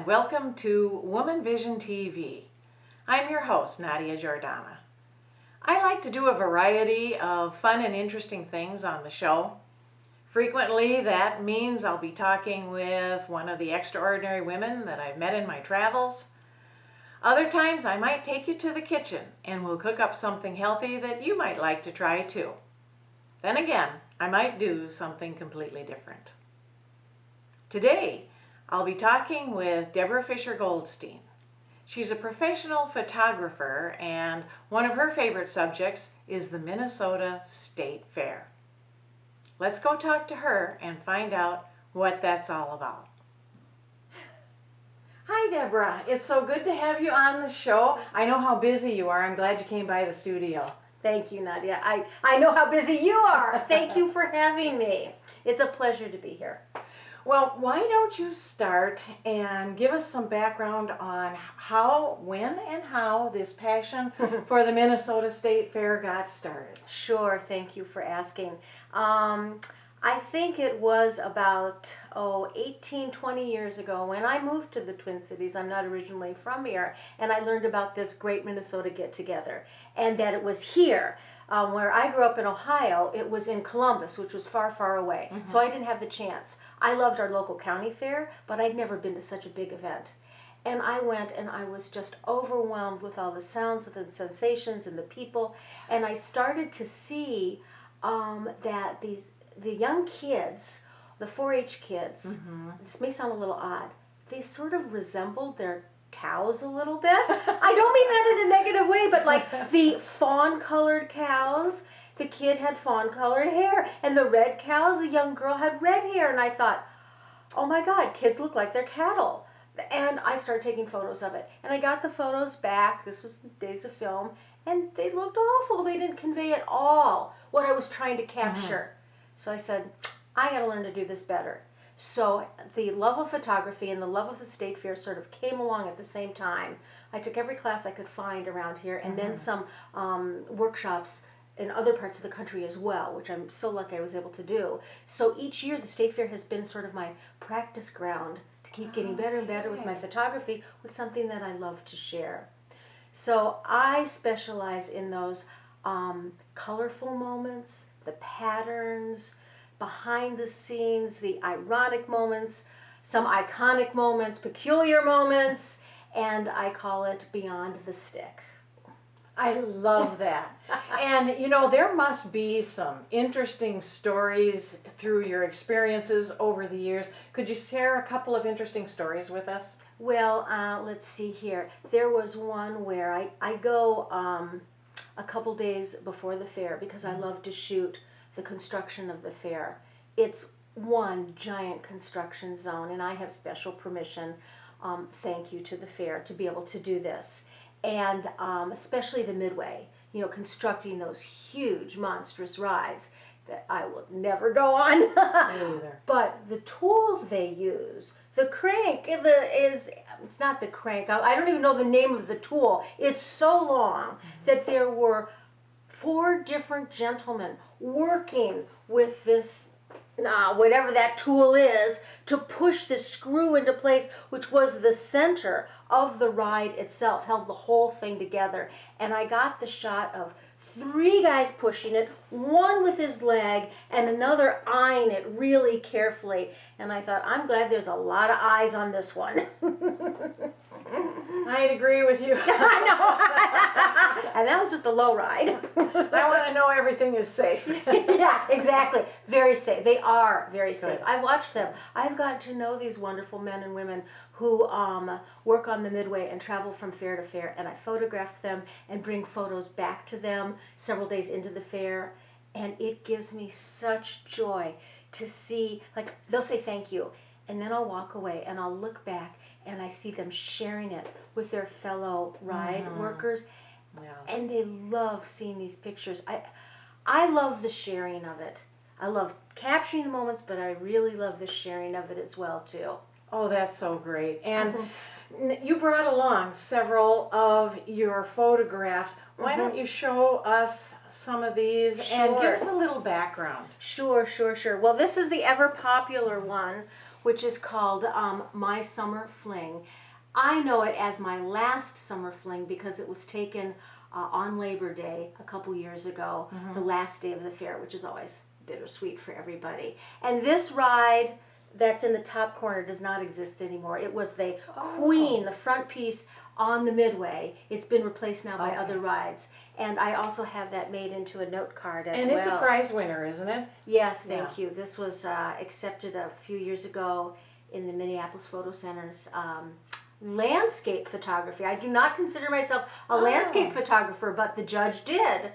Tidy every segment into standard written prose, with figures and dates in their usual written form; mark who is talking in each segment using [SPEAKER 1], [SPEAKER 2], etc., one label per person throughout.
[SPEAKER 1] and welcome to WomanVision TV. I'm your host, Nadia Giordana. I like to do a variety of fun and interesting things on the show. Frequently, that means I'll be talking with one of the extraordinary women that I've met in my travels. Other times, I might take you to the kitchen and we'll cook up something healthy that you might like to try too. Then again, I might do something completely different. Today, I'll be talking with Debra Fisher Goldstein. She's a professional photographer, and one of her favorite subjects is the Minnesota State Fair. Let's go talk to her and find out what that's all about. Hi, Debra. It's so good to have you on the show. I know how busy you are. I'm glad you came by the studio.
[SPEAKER 2] Thank you, Nadia. I know how busy you are. Thank you for having me. It's a pleasure to be here.
[SPEAKER 1] Well, why don't you start and give us some background on when and how this passion for the Minnesota State Fair got started?
[SPEAKER 2] Sure, thank you for asking. I think it was about 18, 20 years ago when I moved to the Twin Cities. I'm not originally from here, and I learned about this great Minnesota get-together, and that it was here. Where I grew up in Ohio, it was in Columbus, which was far, far away, so I didn't have the chance. I loved our local county fair, but I'd never been to such a big event. And I went and I was just overwhelmed with all the sounds and the sensations and the people, and I started to see that the young kids, the 4-H kids, this may sound a little odd, they sort of resembled their cows a little bit. I don't mean that in a negative way, but like the fawn-colored cows, the kid had fawn-colored hair, and the red cows, the young girl had red hair, and I thought, oh my God, kids look like they're cattle. And I started taking photos of it, and I got the photos back. This was days of film, and they looked awful. They didn't convey at all what I was trying to capture. So I said, I gotta learn to do this better. So the love of photography and the love of the State Fair sort of came along at the same time. I took every class I could find around here, and then some workshops in other parts of the country as well, which I'm so lucky I was able to do. So each year the State Fair has been sort of my practice ground to keep getting better and better with my photography, with something that I love to share. So I specialize in those colorful moments, the patterns, behind the scenes, the ironic moments, some iconic moments, peculiar moments, and I call it Beyond the Stick.
[SPEAKER 1] I love that. And you know, there must be some interesting stories through your experiences over the years. Could you share a couple of interesting stories with us?
[SPEAKER 2] Well, let's see here. There was one where I go a couple days before the fair because I love to shoot the construction of the fair. It's one giant construction zone, and I have special permission, thank you to the fair, to be able to do this. And especially the midway, you know, constructing those huge, monstrous rides that I will never go on.
[SPEAKER 1] Me either.
[SPEAKER 2] But the tools they use, the crank, it's not the crank, I don't even know the name of the tool. It's so long that there were 4 different gentlemen working with this, whatever that tool is, to push this screw into place, which was the center of the ride itself, held the whole thing together. And I got the shot of 3 guys pushing it, one with his leg and another eyeing it really carefully. And I thought, I'm glad there's a lot of eyes on this one.
[SPEAKER 1] I'd agree with you.
[SPEAKER 2] I know. And that was just a low ride.
[SPEAKER 1] I want to know everything is safe.
[SPEAKER 2] Yeah, exactly. Very safe. They are very safe. I've watched them. I've gotten to know these wonderful men and women who work on the midway and travel from fair to fair, and I photograph them and bring photos back to them several days into the fair, and it gives me such joy to see, like, they'll say thank you, and then I'll walk away and I'll look back and I see them sharing it with their fellow ride workers, and they love seeing these pictures. I love the sharing of it. I love capturing the moments, but I really love the sharing of it as well too.
[SPEAKER 1] Oh, that's so great. And you brought along several of your photographs. Why don't you show us some of these and give us a little background?
[SPEAKER 2] Sure. Well, this is the ever popular one which is called My Summer Fling. I know it as my last summer fling because it was taken on Labor Day a couple years ago, the last day of the fair, which is always bittersweet for everybody. And this ride that's in the top corner does not exist anymore. It was the Queen, the front piece on the midway. It's been replaced now by other rides. And I also have that made into a note card as well.
[SPEAKER 1] And it's a prize winner, isn't it?
[SPEAKER 2] Yes, thank you. This was accepted a few years ago in the Minneapolis Photo Center's landscape photography. I do not consider myself a landscape photographer, but the judge did.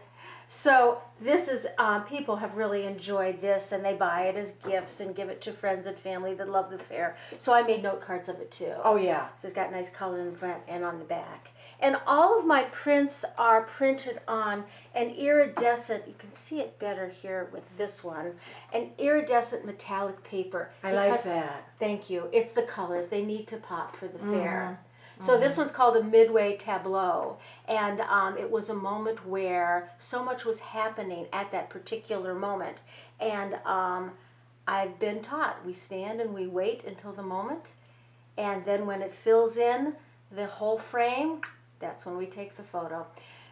[SPEAKER 2] So this is, people have really enjoyed this, and they buy it as gifts and give it to friends and family that love the fair. So I made note cards of it too.
[SPEAKER 1] Oh yeah.
[SPEAKER 2] So it's got nice color in the front and on the back. And all of my prints are printed on an iridescent, you can see it better here with this one, an iridescent metallic paper.
[SPEAKER 1] I like that.
[SPEAKER 2] Thank you. It's the colors. They need to pop for the fair. So this one's called a Midway Tableau, and it was a moment where so much was happening at that particular moment. And I've been taught, we stand and we wait until the moment, and then when it fills in the whole frame, that's when we take the photo.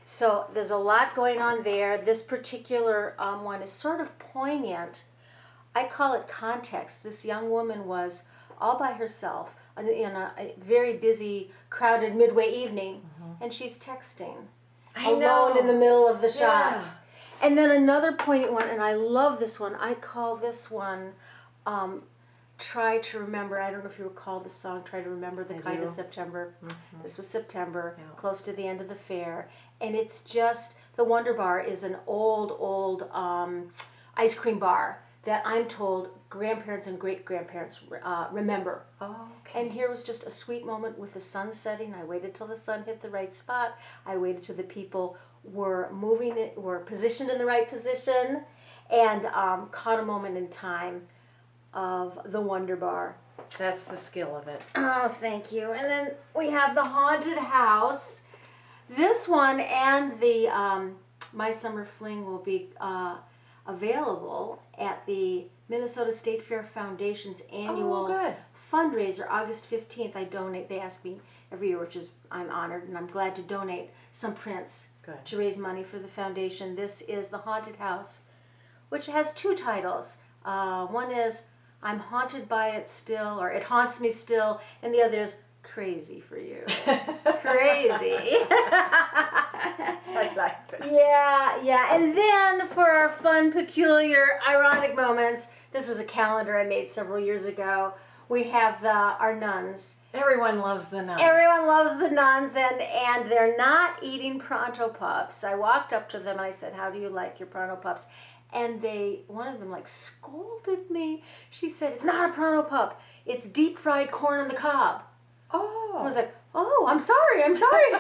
[SPEAKER 2] So there's a lot going on there. This particular one is sort of poignant. I call it context. This young woman was all by herself in a very busy, crowded midway evening, and she's texting alone in the middle of the shot. And then another poignant one, and I love this one. I call this one Try to Remember. I don't know if you recall the song, Try to Remember the Kind of September. This was September, close to the end of the fair. And it's just, the Wonder Bar is an old ice cream bar that I'm told grandparents and great-grandparents remember.
[SPEAKER 1] Oh, okay.
[SPEAKER 2] And here was just a sweet moment with the sun setting. I waited till the sun hit the right spot. I waited till the people were were positioned in the right position, and caught a moment in time of the Wonder Bar.
[SPEAKER 1] That's the skill of it.
[SPEAKER 2] Oh, thank you. And then we have the Haunted House. This one and the My Summer Fling will be available at the Minnesota State Fair Foundation's annual fundraiser, August 15th. I donate, they ask me every year, which is, I'm honored, and I'm glad to donate some prints to raise money for the foundation. This is the Haunted House, which has two titles. One is I'm Haunted by It Still, or It Haunts Me Still, and the other is Crazy for You. Crazy.
[SPEAKER 1] I like it.
[SPEAKER 2] Yeah. And then for our fun, peculiar, ironic moments, this was a calendar I made several years ago. We have our nuns.
[SPEAKER 1] Everyone loves the nuns.
[SPEAKER 2] Everyone loves the nuns, and they're not eating Pronto Pups. I walked up to them and I said, "How do you like your Pronto Pups?" And one of them scolded me. She said, "It's not a Pronto Pup. It's deep fried corn on the cob."
[SPEAKER 1] Oh.
[SPEAKER 2] I was like, "Oh, I'm sorry."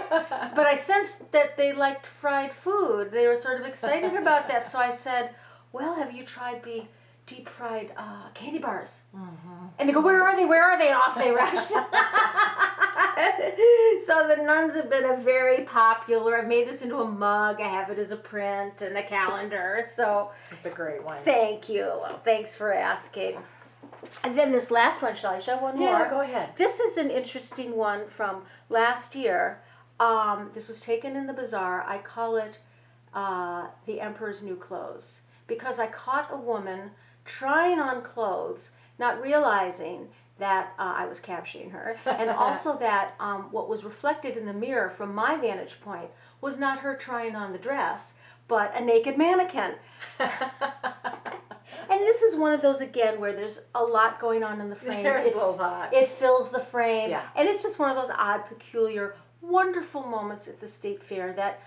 [SPEAKER 2] But I sensed that they liked fried food. They were sort of excited about that. So I said, "Well, have you tried the deep fried candy bars?" And they go, "Where are they? Where are they?" And off they rushed. So the nuns have been a very popular. I've made this into a mug. I have it as a print and a calendar. So
[SPEAKER 1] it's a great one.
[SPEAKER 2] Thank you. Well, thanks for asking. And then this last one, shall I show one more?
[SPEAKER 1] Yeah, go ahead.
[SPEAKER 2] This is an interesting one from last year. This was taken in the bazaar. I call it The Emperor's New Clothes, because I caught a woman trying on clothes, not realizing that I was capturing her, and also that what was reflected in the mirror from my vantage point was not her trying on the dress, but a naked mannequin. And this is one of those, again, where there's a lot going on in the frame.
[SPEAKER 1] There's a lot.
[SPEAKER 2] It fills the frame.
[SPEAKER 1] Yeah.
[SPEAKER 2] And it's just one of those odd, peculiar, wonderful moments at the State Fair that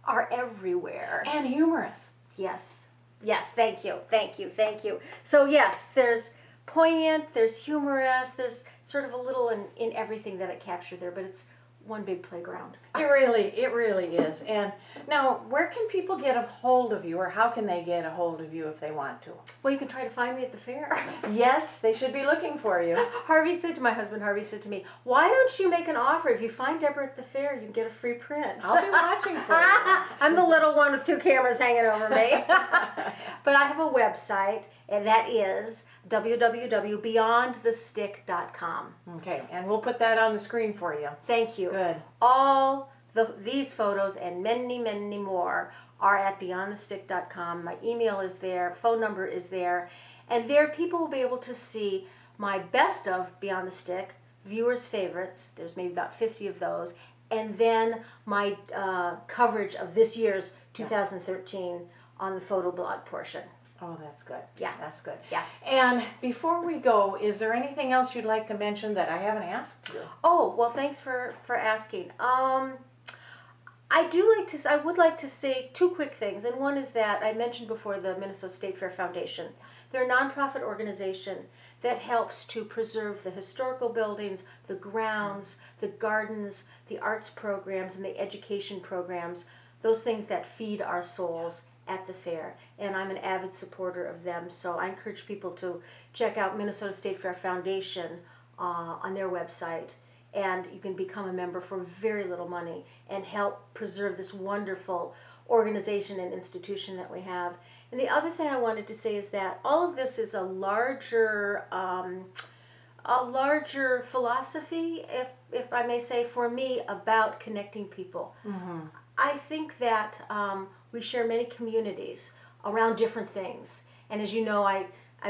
[SPEAKER 2] are everywhere.
[SPEAKER 1] And humorous.
[SPEAKER 2] Yes. Thank you. So yes, there's poignant, there's humorous, there's sort of a little in everything that it captured there, but it's one big playground.
[SPEAKER 1] It really is. And now, where can people get a hold of you, or how can they get a hold of you if they want to?
[SPEAKER 2] Well, you can try to find me at the fair.
[SPEAKER 1] Yes, they should be looking for you.
[SPEAKER 2] My husband Harvey said to me, "Why don't you make an offer? If you find Debra at the fair, you can get a free print."
[SPEAKER 1] I'll be watching for you.
[SPEAKER 2] I'm the little one with two cameras hanging over me. But I have a website, and that is www.beyondthestick.com.
[SPEAKER 1] Okay, and we'll put that on the screen for you.
[SPEAKER 2] Thank you.
[SPEAKER 1] Good.
[SPEAKER 2] All these photos and many, many more are at beyondthestick.com. My email is there, phone number is there, and there people will be able to see my best of Beyond the Stick, viewers' favorites, there's maybe about 50 of those, and then my coverage of this year's 2013 on the photo blog portion.
[SPEAKER 1] Oh, that's good.
[SPEAKER 2] Yeah.
[SPEAKER 1] That's good.
[SPEAKER 2] Yeah.
[SPEAKER 1] And before we go, is there anything else you'd like to mention that I haven't asked you?
[SPEAKER 2] Oh, well, thanks for asking. I would like to say two quick things, and one is that I mentioned before the Minnesota State Fair Foundation. They're a nonprofit organization that helps to preserve the historical buildings, the grounds, the gardens, the arts programs, and the education programs, those things that feed our souls at the fair. And I'm an avid supporter of them, so I encourage people to check out Minnesota State Fair Foundation on their website. And you can become a member for very little money and help preserve this wonderful organization and institution that we have. And the other thing I wanted to say is that all of this is a larger philosophy, if I may say, for me, about connecting people. Mm-hmm. I think that we share many communities around different things. And as you know, I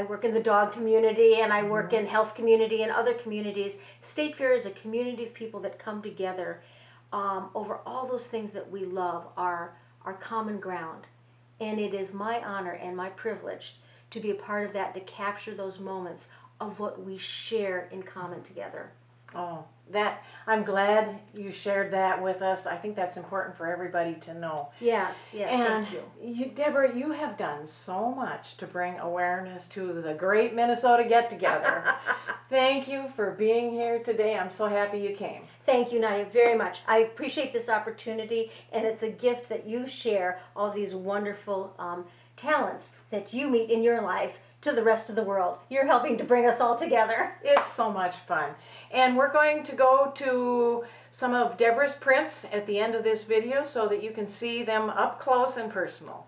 [SPEAKER 2] work in the dog community, and I work in health community and other communities. State Fair is a community of people that come together over all those things that we love, our common ground. And it is my honor and my privilege to be a part of that, to capture those moments of what we share in common together.
[SPEAKER 1] Oh, I'm glad you shared that with us. I think that's important for everybody to know.
[SPEAKER 2] Yes,
[SPEAKER 1] and
[SPEAKER 2] thank you.
[SPEAKER 1] Deborah, you have done so much to bring awareness to the great Minnesota Get-Together. Thank you for being here today. I'm so happy you came.
[SPEAKER 2] Thank you, Nadia, very much. I appreciate this opportunity, and it's a gift that you share all these wonderful talents that you meet in your life to the rest of the world. You're helping to bring us all together.
[SPEAKER 1] It's so much fun. And we're going to go to some of Deborah's prints at the end of this video so that you can see them up close and personal.